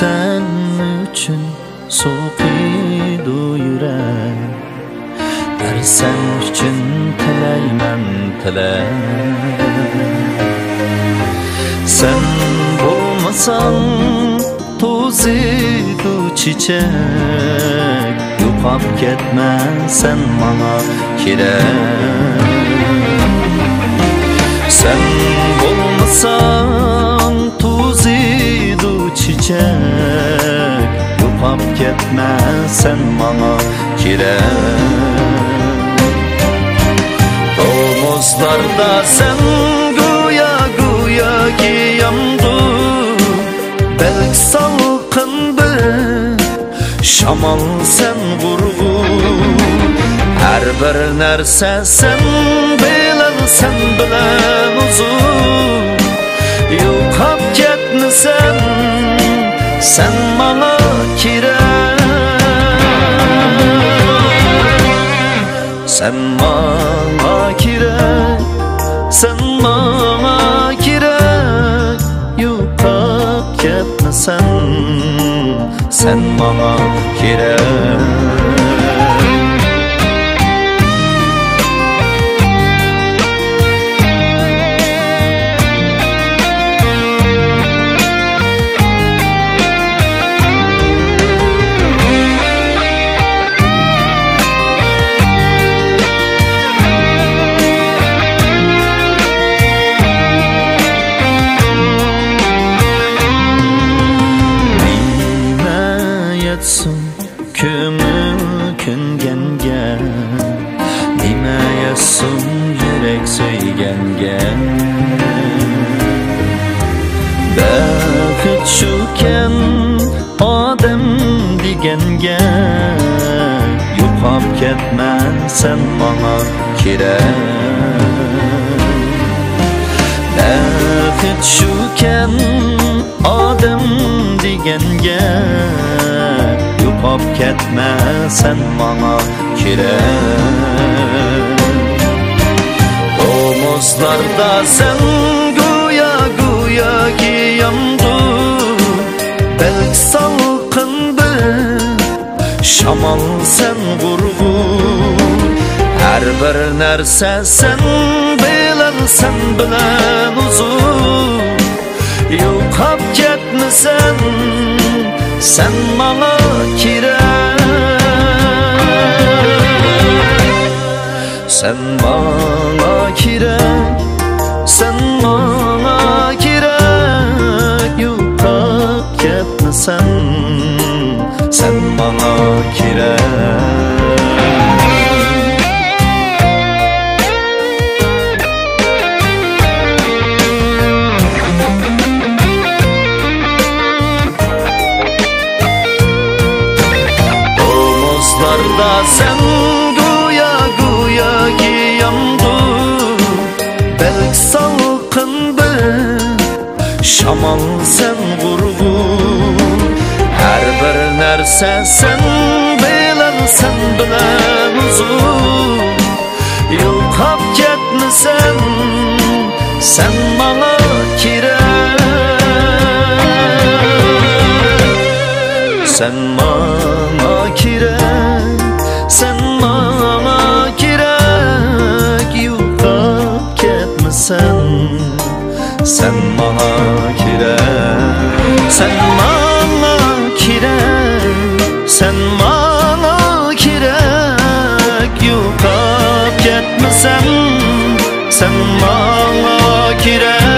sen üçün soğuqiydi yürek. Sen üçün tilayman tilak. Sen bo'lmasang to'ziydi chechak. Yo'qolib ketma sen manga kerak. Sen bo'lmasang to'ziydi chechak. Yo'qolib ketma sen manga kerak. Tomuzlarda sen go'yo ki yandı. Belki salqin bir shamol sen g'urg'u. Har bir narsa sen bilan uzun. Yo'qolib ketmasan sen manga kerak. Sen manga kerak. Sen manga kerak. Yo'qolib ketmasan sen manga kerak. Kömür küngenge, nima yasun yürek söygenge. Baxit shukan odam deganga. Yo'qolib ketma sen manga kerak. Baxit shukan odam deganga. Yo'qolib ketma sen manga kerak. Tomuzlarda sen go'yo ki yandı. Belki salqin bir shamol sen g'urg'u. Har bir narsa sen bilan uzun. Yo'qolib ketmasan sen manga kerak. Sen manga kerak. Sen manga kerak. Yo'qolib ketmasan sen manga kerak. Sen go'yo ki yandı. Belki salqin bir shamol sen g'urg'u. Har bir narsa sen bilan uzun. Yo'qolib ketmasan sen manga kerak. Sen manga kerak. Sen manga kerak. Yo'qolib ketmasan sen manga kerak. Sen manga kerak. Sen manga kerak. Yo'qolib ketmasan sen manga kerak.